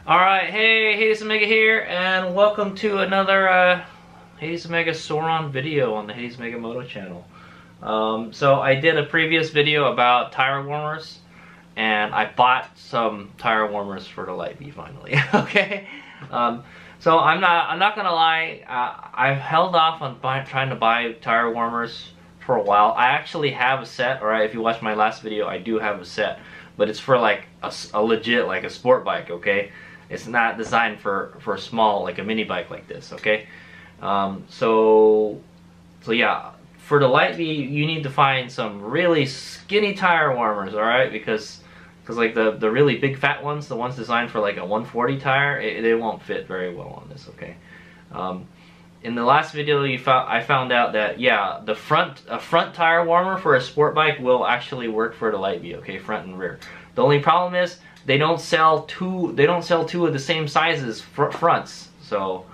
Alright, hey, Hades Omega here, and welcome to another Hades Omega Sauron video on the Hades Omega Moto channel. So I did a previous video about tire warmers, and I bought some tire warmers for the Light B finally, okay? So I'm not gonna lie, I've held off on trying to buy tire warmers for a while. I actually have a set, alright, if you watched my last video, I do have a set, but it's for like a legit, like a sport bike, okay? It's not designed for a small, like a mini bike like this, okay? So yeah, for the Light B, you need to find some really skinny tire warmers, alright? Because like the really big fat ones, the ones designed for like a 140 tire, they won't fit very well on this, okay? In the last video, I found out that, yeah, a front tire warmer for a sport bike will actually work for the Light B, okay, front and rear. The only problem is they don't sell two of the same sizes fronts. So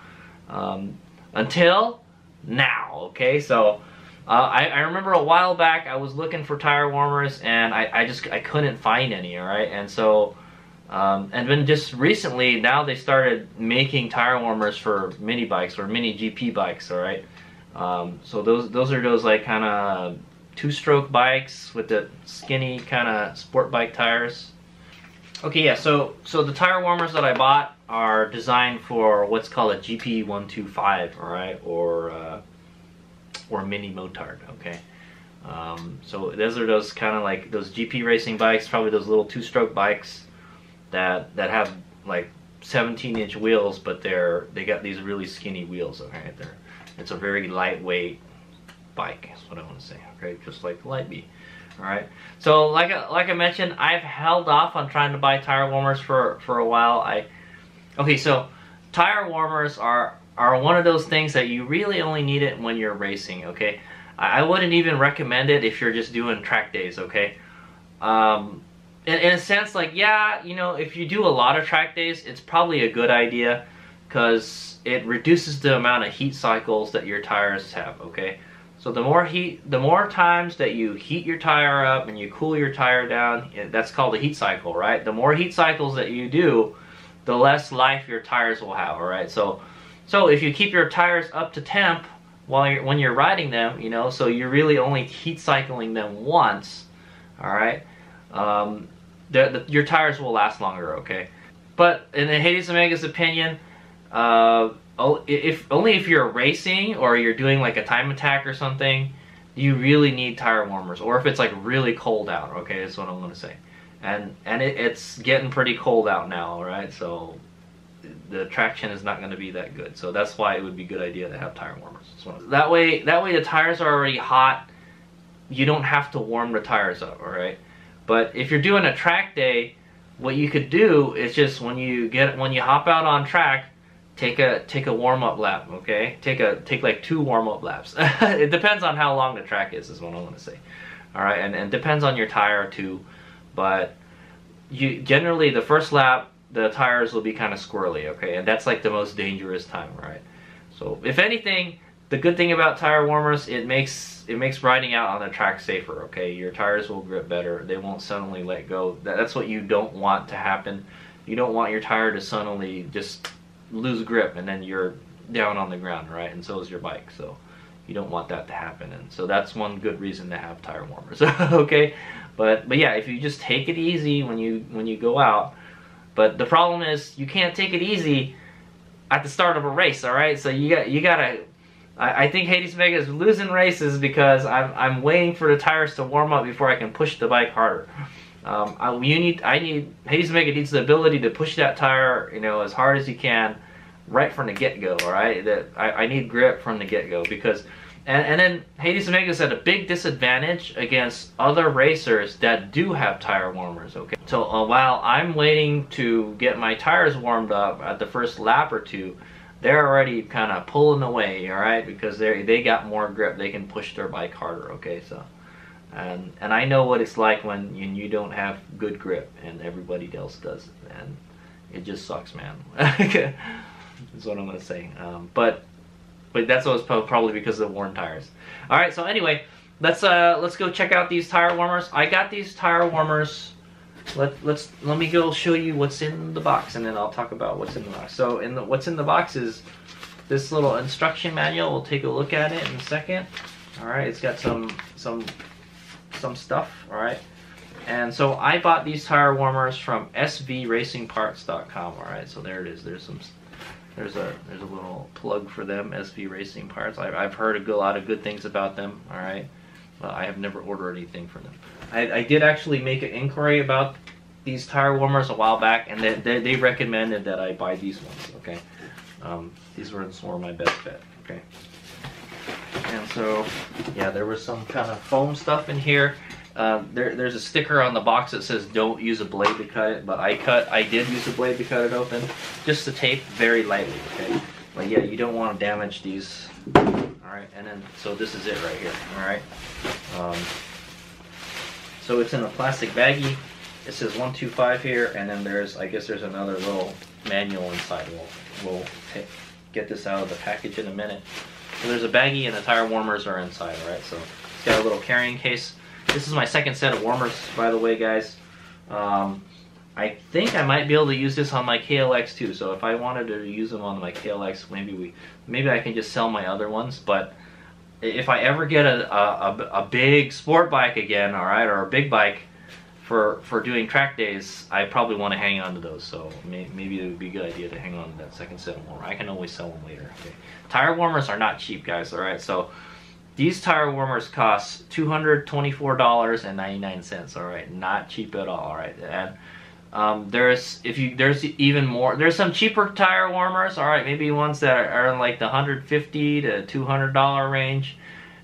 until now, okay. So I remember a while back I was looking for tire warmers and I couldn't find any. All right, and so and then just recently now they started making tire warmers for mini bikes or mini GP bikes. All right, so those are those like kind of two-stroke bikes with the skinny kind of sport bike tires. Okay, yeah, so the tire warmers that I bought are designed for what's called a GP125, all right, or mini motard, okay. So those are those kind of like those GP racing bikes, probably those little two-stroke bikes that have like 17-inch wheels, but they got these really skinny wheels, okay. It's a very lightweight bike, is what I want to say, okay, just like the Light B. Alright, so like I mentioned, I've held off on trying to buy tire warmers for a while. Okay, so tire warmers are one of those things that you really only need it when you're racing, okay? I wouldn't even recommend it if you're just doing track days, okay? In a sense, like, yeah, you know, if you do a lot of track days, it's probably a good idea because it reduces the amount of heat cycles that your tires have, okay? So the more times that you heat your tire up and you cool your tire down, that's called a heat cycle, right? The more heat cycles that you do, the less life your tires will have, all right? So if you keep your tires up to temp when you're riding them, you know, so you're really only heat cycling them once, all right? Your tires will last longer, okay? But in the Hades Omega's opinion, only if you're racing or you're doing like a time attack or something, you really need tire warmers, or if it's like really cold out, okay, that's what I'm gonna say. And it's getting pretty cold out now, alright, so the traction is not gonna be that good, so that's why it would be a good idea to have tire warmers. So that way the tires are already hot, you don't have to warm the tires up, alright? But if you're doing a track day, what you could do is just when you hop out on track, take a warm-up lap, okay? Take like 2 warm-up laps. It depends on how long the track is what I'm gonna say. Alright, and depends on your tire too. But generally the first lap the tires will be kind of squirrely, okay? And that's like the most dangerous time, right? So if anything, the good thing about tire warmers, it makes riding out on the track safer, okay? Your tires will grip better. They won't suddenly let go. That's what you don't want to happen. You don't want your tire to suddenly just lose grip and then you're down on the ground, right? And so is your bike, so you don't want that to happen. And so that's one good reason to have tire warmers. Okay, but yeah, if you just take it easy when you go out. But the problem is you can't take it easy at the start of a race, all right? So you gotta. I think Hades Omega is losing races because I'm waiting for the tires to warm up before I can push the bike harder. Hades Omega needs the ability to push that tire, you know, as hard as you can, right from the get-go. All right, I need grip from the get-go because, and then Hades Omega's at a big disadvantage against other racers that do have tire warmers. Okay, so while I'm waiting to get my tires warmed up at the first lap or two, they're already kind of pulling away. All right, because they got more grip, they can push their bike harder. Okay, so. And I know what it's like when you don't have good grip and everybody else does, and it just sucks, man. That's what I'm gonna say. But that's always probably because of the worn tires. All right, so anyway, let's go check out these tire warmers. I got these tire warmers. Let me go show you what's in the box, and then I'll talk about what's in the box. So what's in the box is this little instruction manual. We'll take a look at it in a second. All right, it's got some stuff, all right. And so I bought these tire warmers from SVRacingParts.com. All right, so there it is. There's a little plug for them, SV Racing Parts. I've heard a lot of good things about them. All right, well, I have never ordered anything from them. I did actually make an inquiry about these tire warmers a while back, and they recommended that I buy these ones. Okay, these were my best bet. Okay. And so, yeah, there was some kind of foam stuff in here. There's a sticker on the box that says don't use a blade to cut it, but I did use a blade to cut it open, just to tape very lightly, okay? But yeah, you don't want to damage these. All right, and then, so this is it right here, all right? So it's in a plastic baggie. It says 125 here, and then I guess there's another little manual inside. We'll get this out of the package in a minute. So there's a baggie and the tire warmers are inside, alright? So it's got a little carrying case. This is my second set of warmers, by the way, guys. I think I might be able to use this on my KLX too. So if I wanted to use them on my KLX, maybe I can just sell my other ones. But if I ever get a big sport bike again, alright, or a big bike for doing track days, I probably want to hang on to those. So maybe it would be a good idea to hang on to that second set of warmer. I can always sell them later. Okay. Tire warmers are not cheap, guys. All right, so these tire warmers cost $224.99. All right, not cheap at all. All right, and there's even more. There's some cheaper tire warmers. All right, maybe ones that are in like the $150 to $200 range.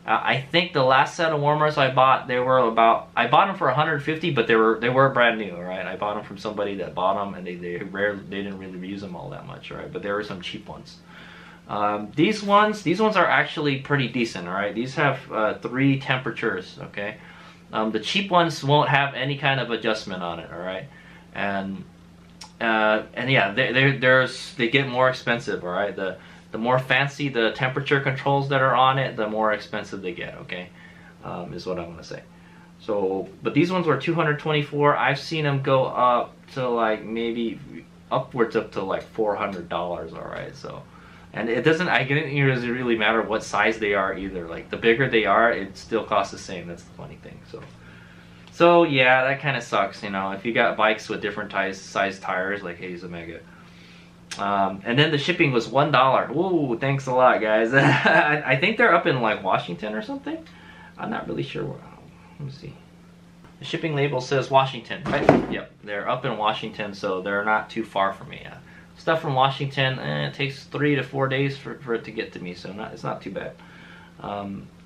I think the last set of warmers I bought, I bought them for $150, but they were brand new. All right, I bought them from somebody that bought them, and they didn't really use them all that much. All right, but there were some cheap ones. These ones are actually pretty decent. All right, these have 3 temperatures. Okay, the cheap ones won't have any kind of adjustment on it. All right, and yeah, they get more expensive. All right, the more fancy the temperature controls that are on it, the more expensive they get, okay? Is what I'm gonna say. So, but these ones were $224. I've seen them go up to like maybe upwards up to like $400, all right? So, and it doesn't really matter what size they are either. Like the bigger they are, it still costs the same. That's the funny thing. So yeah, that kind of sucks, you know, if you got bikes with different size tires like Hades Omega. And then the shipping was $1. Whoa, thanks a lot, guys. I think they're up in like Washington or something. I'm not really sure. Let me see. The shipping label says Washington, right? Yep, they're up in Washington, so they're not too far from me. Stuff from Washington, it takes 3 to 4 days for it to get to me, so it's not too bad.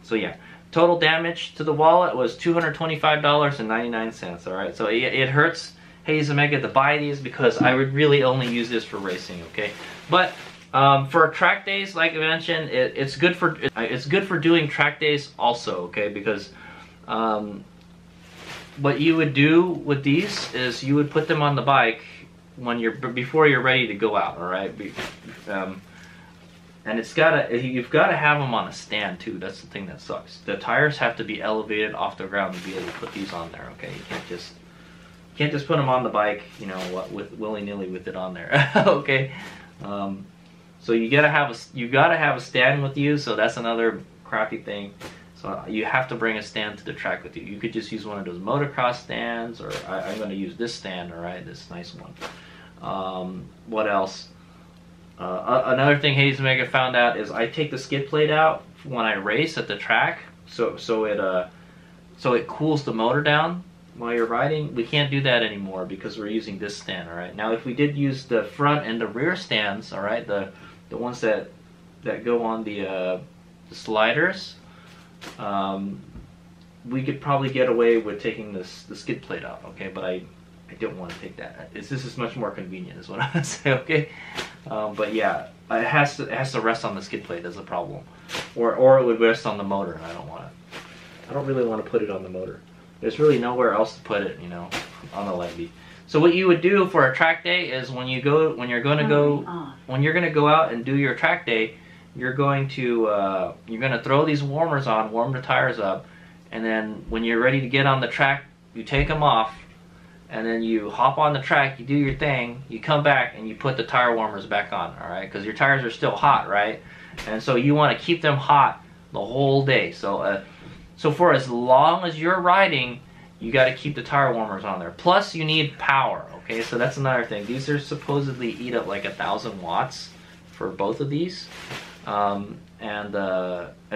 So yeah, total damage to the wallet was $225.99. All right, so it hurts Hades Omega to buy these because I would really only use this for racing, okay? But for track days, like I mentioned, it's good for doing track days also, okay? Because what you would do with these is you would put them on the bike before you're ready to go out, all right? And you've gotta have them on a stand too. That's the thing that sucks. The tires have to be elevated off the ground to be able to put these on there, okay? You can't just put them on the bike, you know, with willy-nilly with it on there. Okay, so you gotta have a stand with you. So that's another crappy thing. So you have to bring a stand to the track with you. You could just use one of those motocross stands, or I'm going to use this stand. All right, this nice one. What else? Another thing Hades Omega found out is I take the skid plate out when I race at the track, so it cools the motor down while you're riding, we can't do that anymore because we're using this stand, all right? Now, if we did use the front and the rear stands, all right, the ones that go on the sliders, we could probably get away with taking the skid plate out, okay? But I don't want to take that. This is much more convenient, is what I would say, okay? But yeah, it has to rest on the skid plate. That's a problem, or it would rest on the motor, and I don't want it. I don't really want to put it on the motor. There's really nowhere else to put it, you know, on the Lightbeat. So what you would do for a track day is when you're going to go out and do your track day, you're going to throw these warmers on, warm the tires up, and then when you're ready to get on the track, you take them off, and then you hop on the track, you do your thing, you come back and you put the tire warmers back on, all right? Because your tires are still hot, right? And so you want to keep them hot the whole day. So for as long as you're riding, you got to keep the tire warmers on there. Plus, you need power, okay? So that's another thing. These are supposedly eat up like 1,000 watts for both of these. And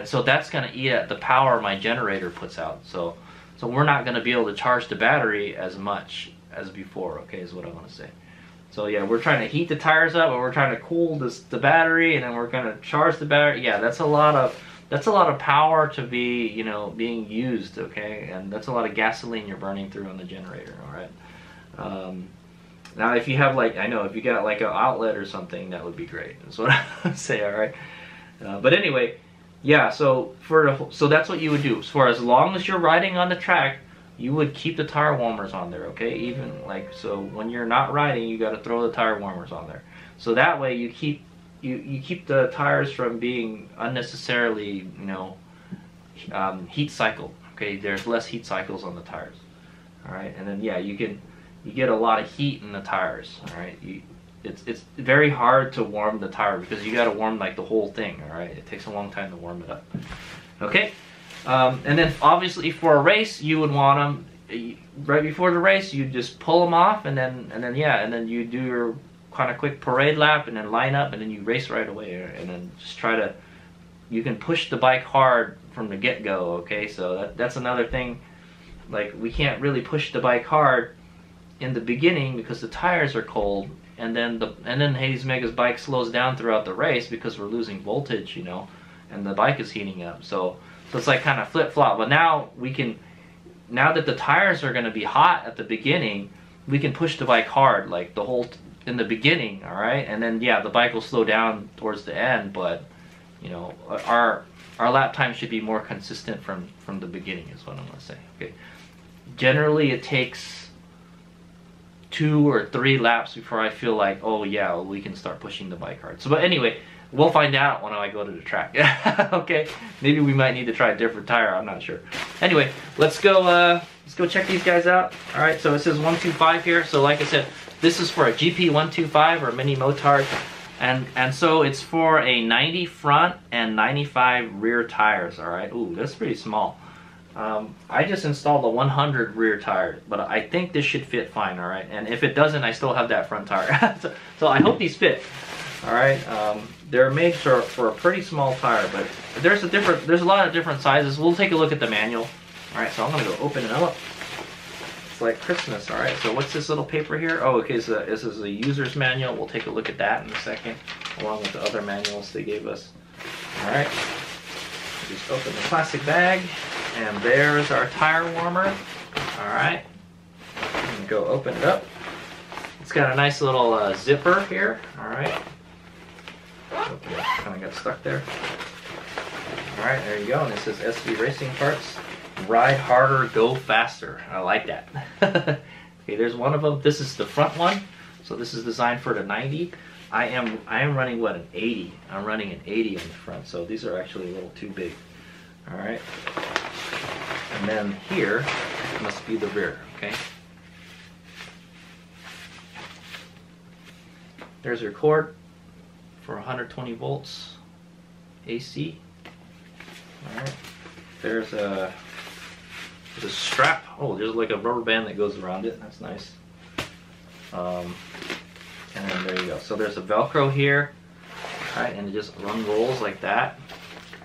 so that's going to eat at the power my generator puts out. So we're not going to be able to charge the battery as much as before, okay, is what I want to say. So yeah, we're trying to heat the tires up, and we're trying to cool the battery, and then we're going to charge the battery. Yeah, that's a lot of power to be, you know, being used, okay? And that's a lot of gasoline you're burning through on the generator, all right? Now, if you have if you got like an outlet or something, that would be great. That's what I would say, all right? But anyway, yeah, so that's what you would do. For as long as you're riding on the track, you would keep the tire warmers on there, okay? Even so when you're not riding, you got to throw the tire warmers on there. So that way you keep the tires from being unnecessarily, you know, heat cycled. Okay, there's less heat cycles on the tires. All right, and then yeah, you get a lot of heat in the tires. All right, it's very hard to warm the tire because you got to warm like the whole thing. All right, it takes a long time to warm it up. Okay, and then obviously for a race, you would want them right before the race. You just pull them off, and then you do your kind of quick parade lap, and then line up, and then you race right away, and then just you can push the bike hard from the get-go, okay? So that's another thing. Like, we can't really push the bike hard in the beginning because the tires are cold, and then Hades Mega's bike slows down throughout the race because we're losing voltage, you know, and the bike is heating up. So it's like kind of flip-flop. But now now that the tires are going to be hot at the beginning, we can push the bike hard, like in the beginning, all right? And then yeah, the bike will slow down towards the end, but you know, our lap time should be more consistent from the beginning, is what I'm going to say. Okay, generally it takes 2 or 3 laps before I feel like, oh yeah, we can start pushing the bike hard. So but anyway, we'll find out when I go to the track. Okay, maybe we might need to try a different tire, I'm not sure. Anyway, let's go check these guys out. All right, so it says 125 here. So like I said, this is for a GP125 or mini motard, and so it's for a 90 front and 95 rear tires. All right, ooh, that's pretty small. I just installed a 100 rear tire, but I think this should fit fine. All right, and if it doesn't, I still have that front tire. so I hope these fit. All right, they're made for a pretty small tire, but there's a lot of different sizes. We'll take a look at the manual. All right, so I'm gonna go open it up. It's like Christmas, all right? So what's this little paper here? Oh, okay, so this is a user's manual. We'll take a look at that in a second, along with the other manuals they gave us. All right, just open the plastic bag, and there's our tire warmer. All right, and go open it up. It's got a nice little zipper here, all right? Okay, kind of got stuck there. All right, there you go, and it says SVRacingParts. Ride harder, go faster. I like that. Okay, there's one of them. This is the front one. So this is designed for the 90. I am running what, an 80. I'm running an 80 on the front. So these are actually a little too big. All right. And then here must be the rear. Okay. There's your cord for 120 volts AC. All right. There's a strap. Oh, there's like a rubber band that goes around it. That's nice. And then there you go. So there's a Velcro here. All right, and it just unrolls like that.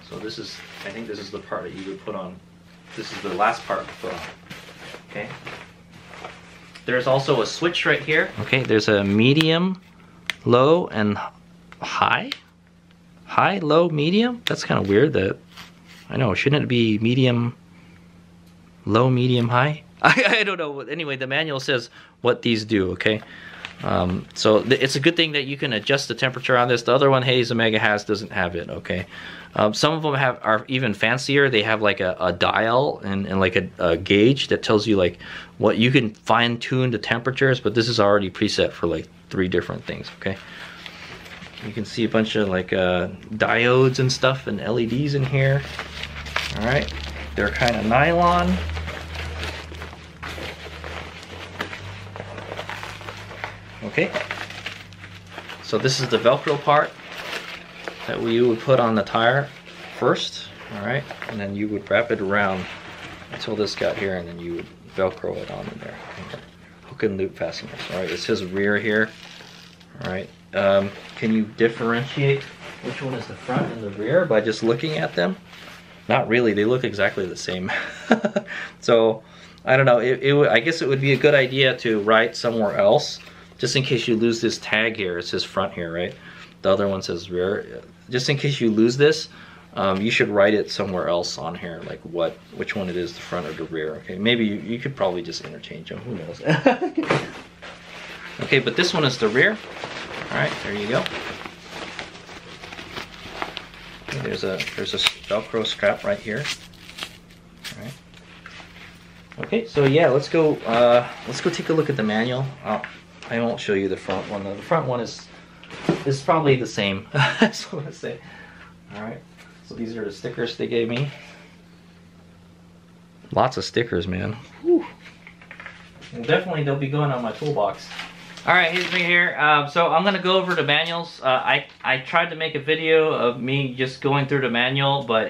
So this is, I think this is the part that you would put on. This is the last part to put on. Okay. there's also a switch right here. Okay, there's a medium, low, and high. High, low, medium. That's kind of weird. That I know. Shouldn't it be medium, low, medium, high? I don't know. Anyway, the manual says what these do. Okay. So it's a good thing that you can adjust the temperature on this. The other one Hayes Omega has doesn't have it. Okay. Some of them are even fancier. They have like a dial and like a gauge that tells you like what you can fine tune the temperatures, but this is already preset for like 3 different things. Okay. You can see a bunch of like diodes and stuff and LEDs in here. All right. They're kind of nylon. Okay, so this is the Velcro part that you would put on the tire first, all right, and then you would wrap it around until this got here, and then you would Velcro it on in there. Hook and loop fasteners, all right. It says rear here, all right. Can you differentiate which one is the front and the rear by just looking at them? Not really, they look exactly the same. So, I don't know, I guess it would be a good idea to write somewhere else, just in case you lose this tag here. It says front here, right? The other one says rear. Just in case you lose this, you should write it somewhere else on here, like which one it is, the front or the rear. Okay, maybe you could probably just interchange them. Who knows? Okay, but this one is the rear. All right, there you go. Okay, there's a Velcro strap right here. All right. Okay, so yeah, let's go take a look at the manual. I won't show you the front one though. The front one is probably the same. That's what I say. All right. So these are the stickers they gave me. Lots of stickers, man. Whew. And definitely they'll be going on my toolbox. All right, here's me here. So I'm gonna go over the manuals. I tried to make a video of me just going through the manual, but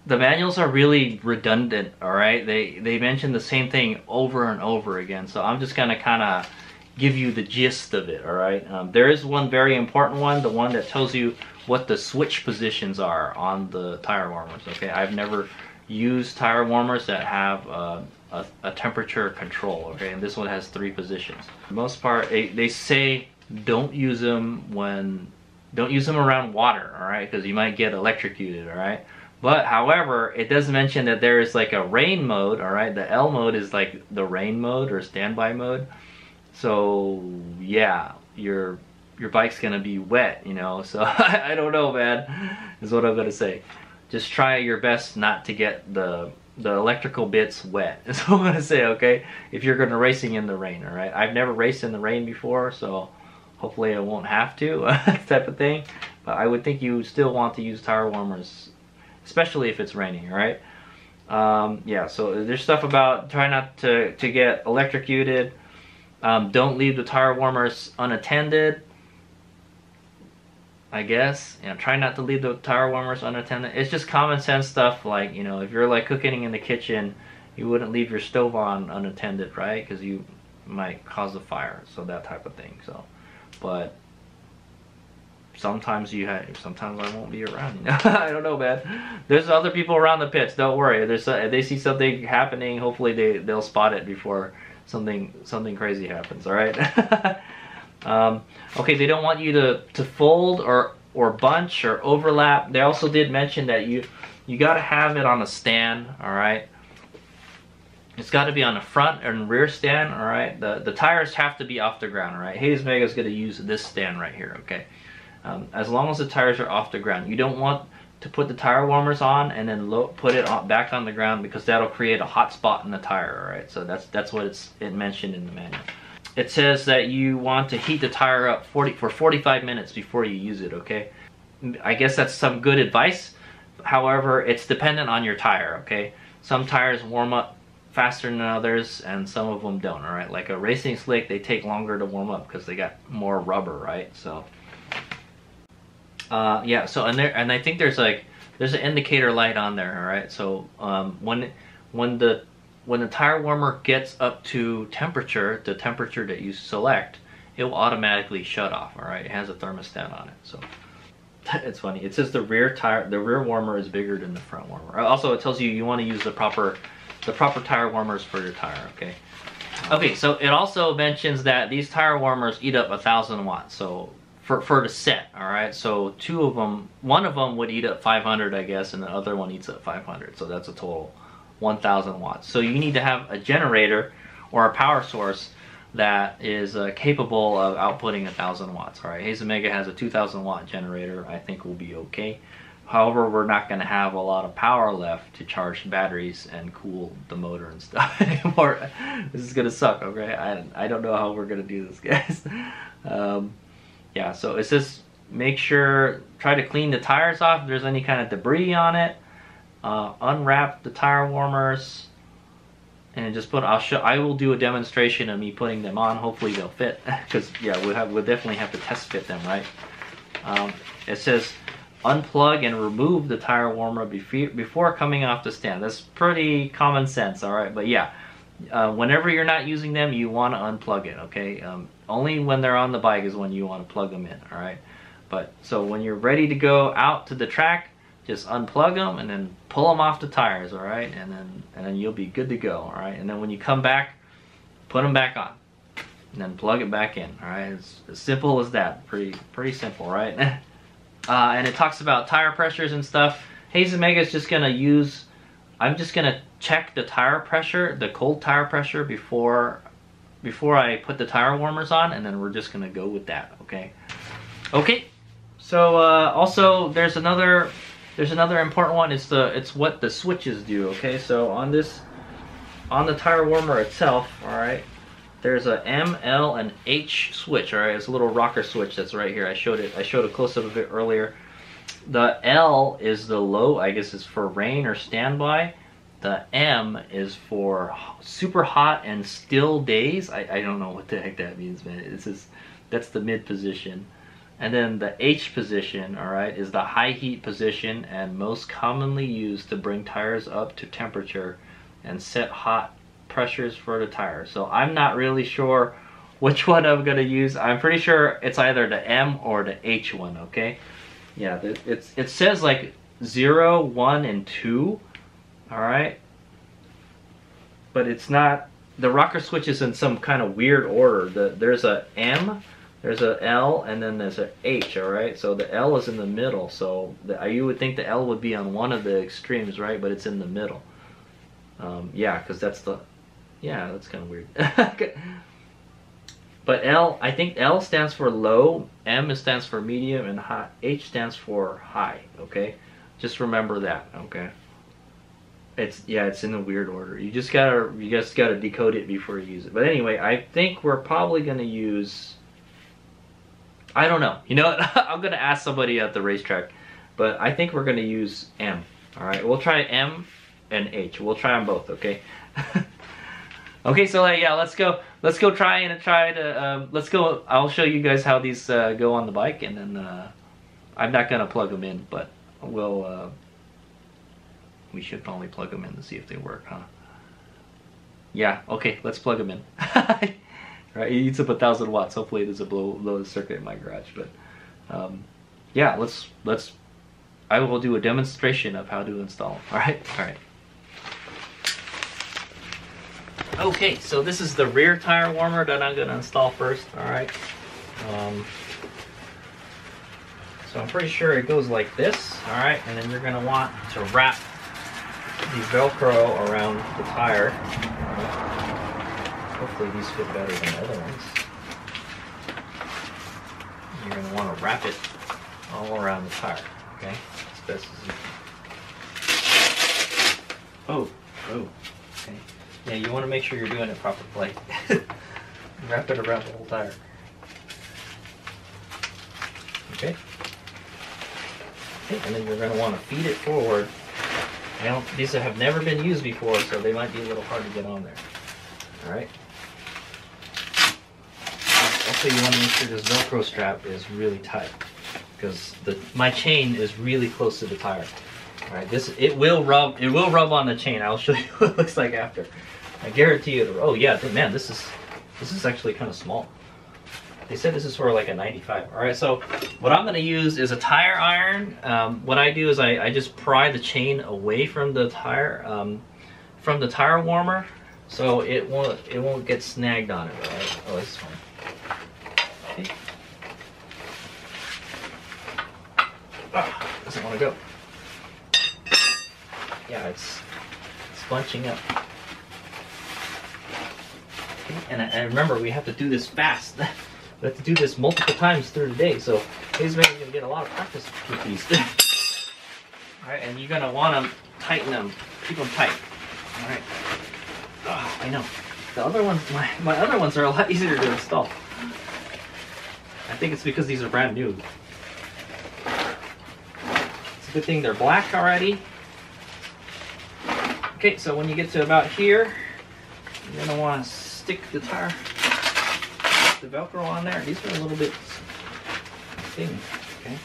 the manuals are really redundant. All right, they mention the same thing over and over again. So I'm just gonna kind of give you the gist of it, all right? There is one very important one, the one that tells you what the switch positions are on the tire warmers, okay? I've never used tire warmers that have a temperature control, okay? And this one has 3 positions. For the most part, they say don't use them around water, all right? Because you might get electrocuted, all right? But however, it does mention that there is like a rain mode, all right? The L mode is like the rain mode or standby mode. So yeah, your bike's gonna be wet, you know. So I don't know, man, is what I'm gonna say. Just try your best not to get the electrical bits wet. Is what I'm gonna say, okay? If you're gonna racing in the rain, all right? I've never raced in the rain before, so hopefully I won't have to, type of thing. But I would think you still want to use tire warmers, especially if it's raining, all right? Yeah, so there's stuff about try not to get electrocuted. Don't leave the tire warmers unattended, I guess. You know, try not to leave the tire warmers unattended. It's just common sense stuff, like, you know, if you're like cooking in the kitchen, you wouldn't leave your stove on unattended, right? Because you might cause a fire, so that type of thing. So, but sometimes sometimes I won't be around, you know? I don't know, man. There's other people around the pits, don't worry. If they see something happening, hopefully they'll spot it before something crazy happens, all right? Okay, they don't want you to fold or bunch or overlap. They also did mention that you got to have it on a stand, all right? It's got to be on the front and rear stand, all right? The tires have to be off the ground, all right? Hayes Omega is going to use this stand right here, okay? As long as the tires are off the ground. You don't want to put the tire warmers on and then put it back on the ground, because that'll create a hot spot in the tire, all right? So that's what it mentioned in the manual. It says that you want to heat the tire up for 45 minutes before you use it, okay? I guess that's some good advice. However, it's dependent on your tire, okay? Some tires warm up faster than others, and some of them don't, all right? Like a racing slick, they take longer to warm up because they got more rubber, right? So yeah, so and I think there's an indicator light on there, all right? So when the tire warmer gets up to temperature, the temperature that you select, it will automatically shut off, all right? It has a thermostat on it, so it's funny. It says the rear warmer is bigger than the front warmer. Also, it tells you want to use the proper tire warmers for your tire, okay? Okay, so it also mentions that these tire warmers eat up 1,000 watts. So for the set, all right. So two of them, one of them would eat up 500, I guess, and the other one eats up 500. So that's a total 1,000 watts. So you need to have a generator or a power source that is capable of outputting 1,000 watts. All right, Hayes Omega has a 2,000 watt generator. I think we'll be okay. However, we're not going to have a lot of power left to charge batteries and cool the motor and stuff anymore. This is going to suck, okay? I don't know how we're going to do this, guys. Yeah, so it says make sure, try to clean the tires off if there's any kind of debris on it. Unwrap the tire warmers and just put, I will do a demonstration of me putting them on. Hopefully they'll fit, because yeah, we'll definitely have to test fit them, right? It says unplug and remove the tire warmer before coming off the stand. That's pretty common sense, all right? But yeah, whenever you're not using them, you want to unplug it, okay? Only when they're on the bike is when you want to plug them in, all right? But so when you're ready to go out to the track, just unplug them and then pull them off the tires, all right? And then you'll be good to go, all right? And then when you come back, put them back on, and then plug it back in, all right? It's as simple as that. Pretty simple, right? And it talks about tire pressures and stuff. Hayes Omega is just gonna use. I'm just gonna check the tire pressure, the cold tire pressure before I put the tire warmers on, and then we're just gonna go with that, okay? Okay. So also there's another important one. It's what the switches do, okay? So on the tire warmer itself, all right, there's a M, L, and H switch, all right? It's a little rocker switch that's right here. I showed a close-up of it earlier. The L is the low, I guess it's for rain or standby. The M is for super hot and still days. I don't know what the heck that means, man. That's the mid position. And then the H position, all right, is the high heat position and most commonly used to bring tires up to temperature and set hot pressures for the tire. So I'm not really sure which one I'm gonna use. I'm pretty sure it's either the M or the H one, okay? Yeah, it says like 0, 1, and 2, all right? But it's not, the rocker switch is in some kind of weird order. There's a M, there's a L, and then there's a H, all right? So the L is in the middle, so you would think the L would be on one of the extremes, right? But it's in the middle. Yeah, because that's kind of weird. But L, I think L stands for low, M stands for medium, and high, H stands for high, okay? Just remember that, okay? It's in a weird order. You just gotta decode it before you use it. But anyway, I think we're probably gonna use, I don't know. You know what? I'm gonna ask somebody at the racetrack, but I think we're gonna use M. All right, we'll try M and H. We'll try them both, okay? Okay, so yeah, let's go let's go. I'll show you guys how these go on the bike, and then I'm not gonna plug them in, but we should probably plug them in to see if they work, huh? Yeah, okay, let's plug them in. Right, it eats up 1,000 watts. Hopefully it doesn't blow the circuit in my garage, but yeah, I will do a demonstration of how to install them. All right. Okay, so this is the rear tire warmer that I'm going to install first, all right? So I'm pretty sure it goes like this, all right? And then you're going to want to wrap the Velcro around the tire. Hopefully these fit better than the other ones. You're going to want to wrap it all around the tire, okay? As best as you can. Oh, okay. Yeah, you want to make sure you're doing it properly. Wrap it around the whole tire. Okay. And then you're going to want to feed it forward. These have never been used before, so they might be a little hard to get on there. Alright. Also, you want to make sure this Velcro strap is really tight, because my chain is really close to the tire. Alright, it will rub on the chain. I'll show you what it looks like after. I guarantee you. Oh yeah, man, this is actually kind of small. They said this is for like a 95. All right, so what I'm going to use is a tire iron. What I do is I just pry the chain away from the tire warmer, so it won't get snagged on it, right? Oh, this one. Okay. Doesn't want to go. Yeah, it's bunching up. Okay. And remember, we have to do this fast. We have to do this multiple times through the day, so he's going to get a lot of practice with these. Alright, and you're going to want to tighten them, keep them tight. Alright. Oh, I know. The other ones, my other ones are a lot easier to install. I think it's because these are brand new. It's a good thing they're black already. Okay, so when you get to about here, you're going to want to stick the tire, the Velcro on there. These are a little bit thin, okay?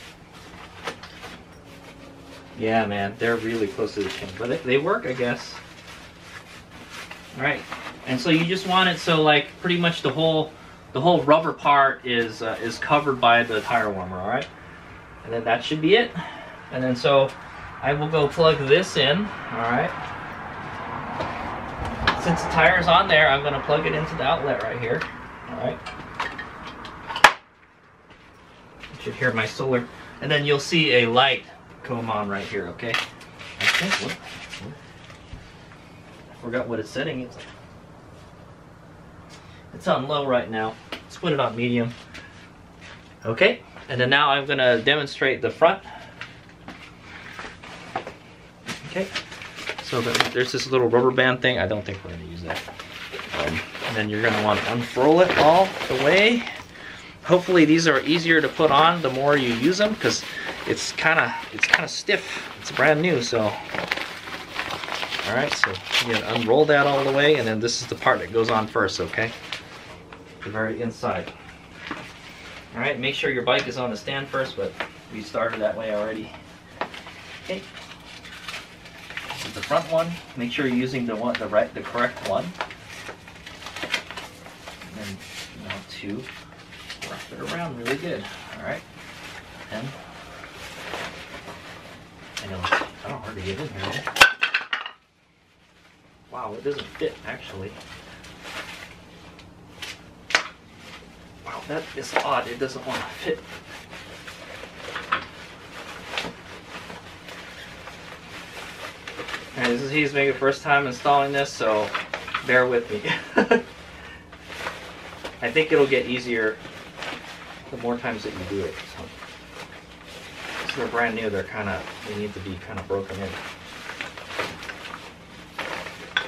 Yeah, man, they're really close to the chain, but they work, I guess. All right, and so you just want it so like pretty much the whole rubber part is covered by the tire warmer. All right, and then that should be it. And then so I will go plug this in. All right. Since the tire's on there, I'm going to plug it into the outlet right here. All right. You should hear my solar, and then you'll see a light come on right here. Okay. Okay. What? I forgot what its setting is. It's on low right now. Let's put it on medium. Okay. And then now I'm going to demonstrate the front. Okay. So there's this little rubber band thing. I don't think we're going to use that. And then you're going to want to unfurl it all the way. Hopefully these are easier to put on the more you use them, because it's kind of stiff. It's brand new, so. All right, so you can unroll that all the way, and then this is the part that goes on first, okay? The very inside. All right, make sure your bike is on the stand first, but we started that way already. Okay. This is the front one. Make sure you're using the correct one. And then you want to wrap it around really good. All right. And I know it's kind of hard to get in here. Wow, it doesn't fit actually. Wow, that is odd. It doesn't want to fit. And this is he's making first time installing this, so bear with me. I think it'll get easier the more times that you do it. So they're brand new. They need to be kind of broken in.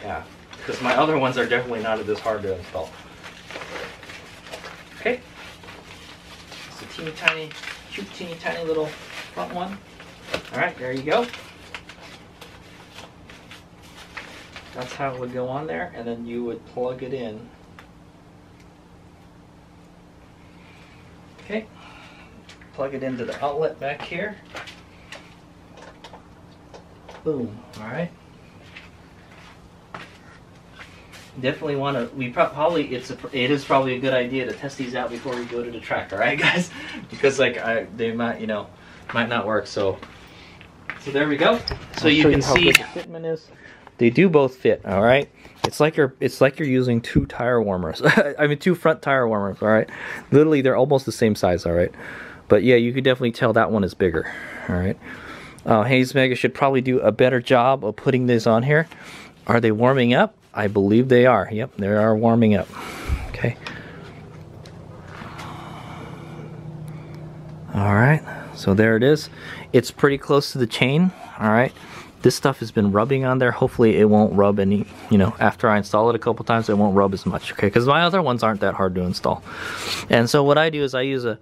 Yeah, because my other ones are definitely not this hard to install. Okay, it's a teeny tiny, cute teeny tiny little front one. All right, there you go. That's how it would go on there, and then you would plug it in. Okay, plug it into the outlet back here. Boom. All right. Definitely want to. It is probably a good idea to test these out before we go to the track. All right, guys, because like they might not work. So there we go. So you can see the fitment is. They do both fit. All right. It's like you're using two tire warmers. I mean, two front tire warmers. All right. Literally, they're almost the same size. All right. But yeah, you could definitely tell that one is bigger. All right. Hayes Mega should probably do a better job of putting these on here. Are they warming up? I believe they are. Yep, they are warming up. Okay. All right. So there it is. It's pretty close to the chain. All right. This stuff has been rubbing on there. Hopefully it won't rub any, after I install it a couple times, it won't rub as much, okay? Because my other ones aren't that hard to install. And so what I do is I use a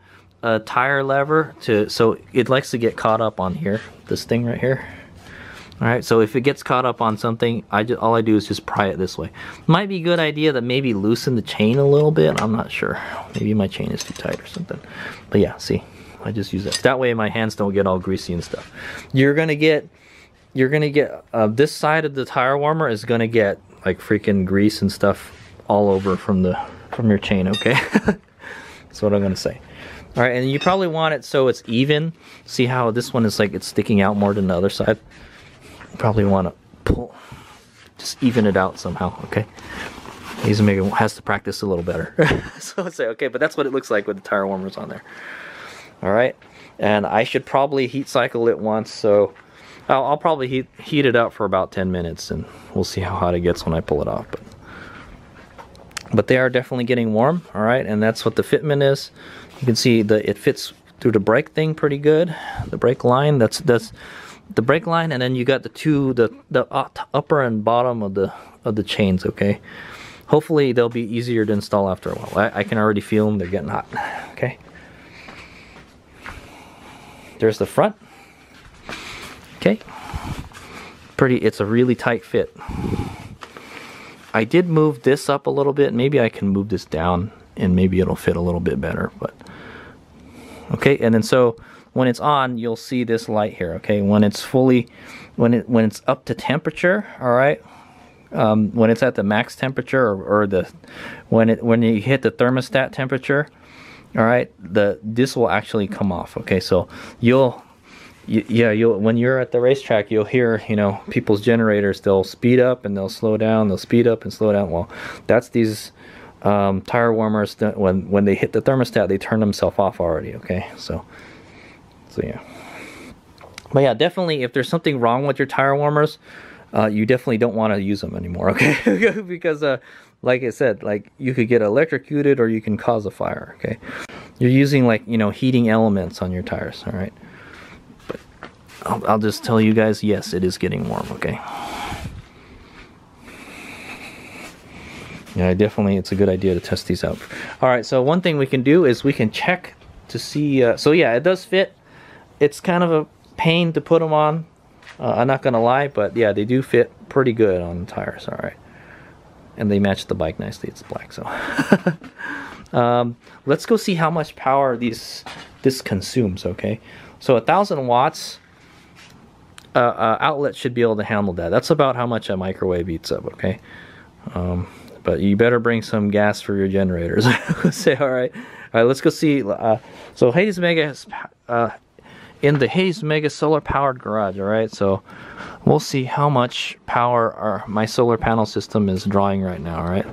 tire lever so it likes to get caught up on here, this thing right here. All right, so if it gets caught up on something, all I do is just pry it this way. Might be a good idea to maybe loosen the chain a little bit. I'm not sure. Maybe my chain is too tight or something. But yeah, see, I just use that. That way my hands don't get all greasy and stuff. You're gonna get this side of the tire warmer is gonna get like freaking grease and stuff all over from your chain. Okay, that's what I'm gonna say. All right, and you probably want it so it's even. See how this one is like it's sticking out more than the other side. You probably want to just even it out somehow, okay? Hazy Mega has to practice a little better. So let's say, okay, but that's what it looks like with the tire warmers on there. All right, and I should probably heat cycle it once, so I'll probably heat it up for about 10 minutes, and we'll see how hot it gets when I pull it off. But they are definitely getting warm, all right, and that's what the fitment is. You can see it fits through the brake thing pretty good. The brake line, that's the brake line, and then you got the upper and bottom of the chains, okay? Hopefully they'll be easier to install after a while. I can already feel them, they're getting hot, okay? There's the front. Okay. It's a really tight fit. I did move this up a little bit. Maybe I can move this down and maybe it'll fit a little bit better, but okay, and then so when it's on, you'll see this light here, okay? When it's when it's up to temperature, all right? When it's at the max temperature when you hit the thermostat temperature, all right, this will actually come off, okay? So you'll when you're at the racetrack, you'll hear, you know, people's generators, they'll speed up and they'll slow down, they'll speed up and slow down. Well, that's these tire warmers that when they hit the thermostat, they turn themselves off already, okay? So yeah. But yeah, definitely if there's something wrong with your tire warmers, you definitely don't want to use them anymore, okay? Because like I said, like you could get electrocuted or you can cause a fire, okay? You're using, like, you know, heating elements on your tires, all right? But I'll just tell you guys, yes, it is getting warm, okay? Yeah, definitely it's a good idea to test these out. All right, so one thing we can do is we can check to see, so yeah, it does fit. It's kind of a pain to put them on, I'm not gonna lie, but yeah, they do fit pretty good on the tires, all right. And they match the bike nicely, it's black, so. Let's go see how much power this consumes, okay? So 1,000 watts, outlet should be able to handle that. That's about how much a microwave eats up, okay? But you better bring some gas for your generators. Say, all right, let's go see. So Hazy Mega has, in the Hazy Mega solar powered garage, all right? So we'll see how much power my solar panel system is drawing right now, all right?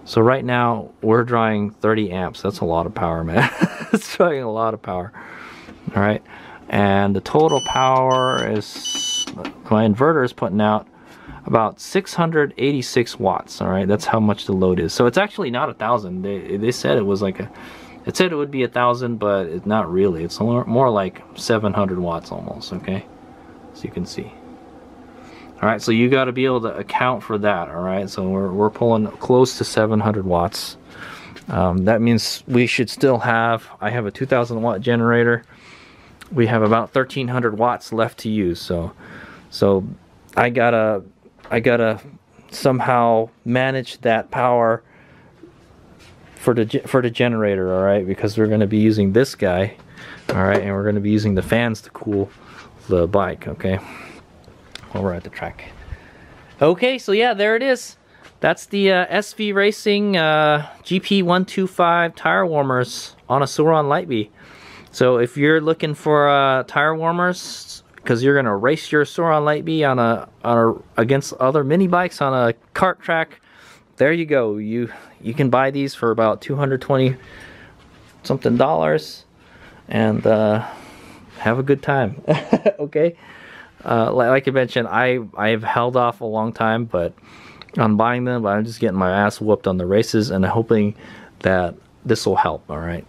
So right now we're drawing 30 amps. That's a lot of power, man. It's drawing a lot of power, all right? And the total power is, my inverter is putting out about 686 watts, all right? That's how much the load is. So it's actually not 1,000. They said it was like it said it would be 1,000, but it's not really. It's more like 700 watts almost, okay? So you can see. All right, so you got to be able to account for that, all right? So we're pulling close to 700 watts. That means we should still have, I have a 2,000 watt generator. We have about 1,300 watts left to use. So I gotta somehow manage that power for the generator, all right? Because we're going to be using this guy, all right, and we're going to be using the fans to cool the bike, okay? While we're at the track. Okay, so yeah, there it is. That's the SV Racing GP125 tire warmers on a Sur-Ron Lightbee. So if you're looking for tire warmers, because you're gonna race your Sur-Ron Lightbee against other mini bikes on a kart track, there you go. You can buy these for about $220 something and have a good time. Okay. Like I mentioned, I've held off a long time, but on buying them, but I'm just getting my ass whooped on the races, and hoping that this will help. All right,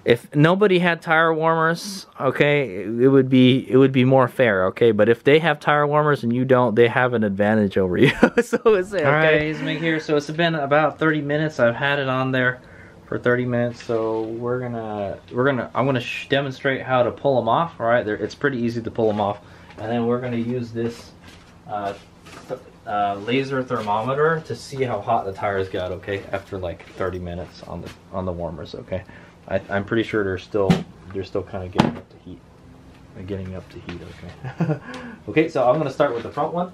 if nobody had tire warmers, okay, it would be more fair, okay. But if they have tire warmers and you don't, they have an advantage over you. So it's okay. All right, Hazy Mega here. So it's been about 30 minutes. I've had it on there for 30 minutes. So I'm gonna demonstrate how to pull them off. All right, it's pretty easy to pull them off, and then we're gonna use this laser thermometer to see how hot the tires got, okay, after like 30 minutes on the warmers, okay. I'm pretty sure they're still kind of getting up to heat. Okay. Okay, so I'm gonna start with the front one.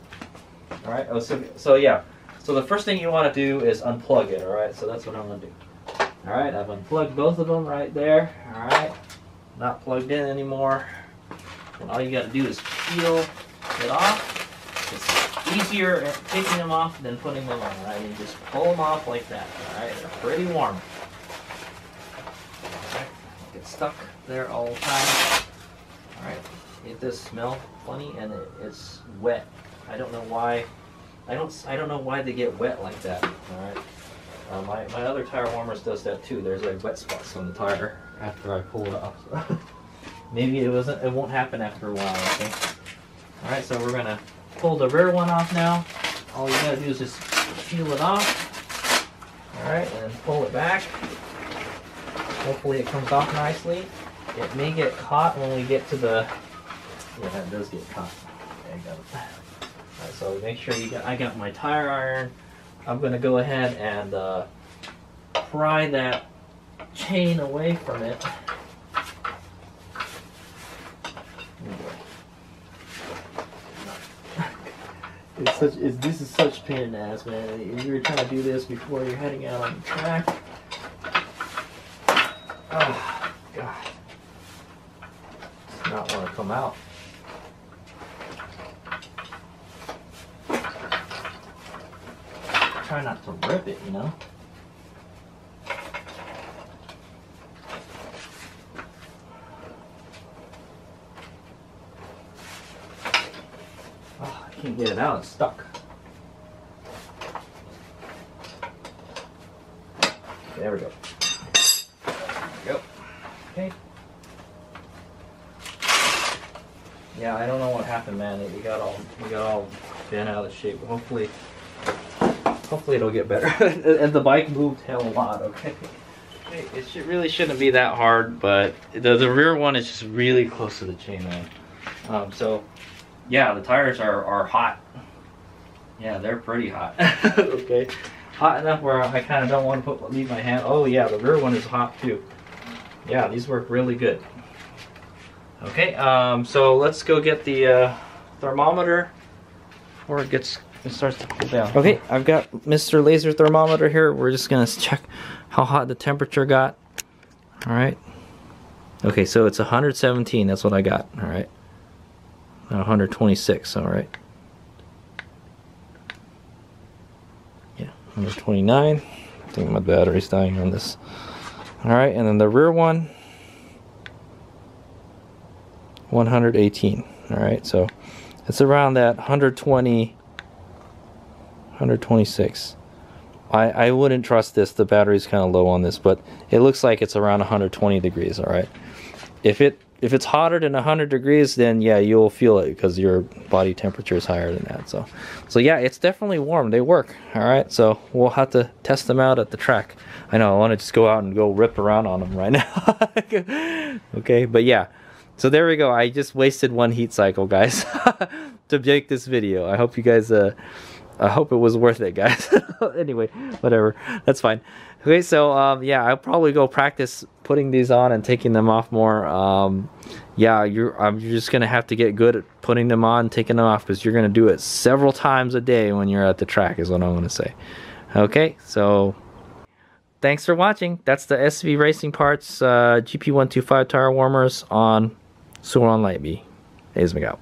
All right. So yeah. So the first thing you want to do is unplug it. All right. So that's what I'm gonna do. All right. I've unplugged both of them right there. All right. Not plugged in anymore. And all you got to do is peel it off. It's easier at taking them off than putting them on, right? You just pull them off like that, all right? They're pretty warm. All right, get stuck there all the time. All right, it does smell funny, and it's wet. I don't know why. I don't know why they get wet like that. All right. My other tire warmers does that too. There's like wet spots on the tire after I pull it off. Maybe it won't happen after a while. Okay. All right, so we're gonna pull the rear one off now. All you gotta do is just peel it off. All right, and pull it back. Hopefully it comes off nicely. It may get caught when we get to the. Yeah, that does get caught. Okay, I got it. All right, so make sure I got my tire iron. I'm gonna go ahead and pry that chain away from it. This is such pain in the ass, man. If you're trying to do this before you're heading out on the track. Oh, God. Does not want to come out. Try not to rip it, you know? Oh, I can't get it out, it's stuck. There we go. There we go. Okay. Yeah, I don't know what happened, man. We got all bent out of shape. Hopefully it'll get better. And the bike moved hell a lot. Okay. It really shouldn't be that hard, but the rear one is just really close to the chain, man. So yeah, the tires are hot. Yeah, they're pretty hot. Okay. Hot enough where I kind of don't want to leave my hand. Oh yeah, the rear one is hot too. Yeah, these work really good. Okay, so let's go get the thermometer before it starts to cool down. Okay, I've got Mr. Laser thermometer here. We're just gonna check how hot the temperature got. All right. Okay, so it's 117. That's what I got. All right. 126. All right. Yeah, 129. I think my battery's dying on this. All right, and then the rear one, 118. All right, so it's around that 120, 126. I wouldn't trust this. The battery's kind of low on this, but it looks like it's around 120 degrees. All right. If it's hotter than 100 degrees, then yeah, you'll feel it because your body temperature is higher than that. So yeah, it's definitely warm. They work. All right. So we'll have to test them out at the track. I know I want to just go out and go rip around on them right now. Okay, but yeah. So there we go. I just wasted one heat cycle, guys, to make this video. I hope you guys. I hope it was worth it, guys. Anyway, whatever. That's fine. Okay, so yeah, I'll probably go practice putting these on and taking them off more. Yeah, you're just gonna have to get good at putting them on, taking them off, because you're gonna do it several times a day when you're at the track, is what I'm gonna say. Okay, so thanks for watching. That's the SVRacingParts GP125 tire warmers on Soaron Lightby. Hayes McGow.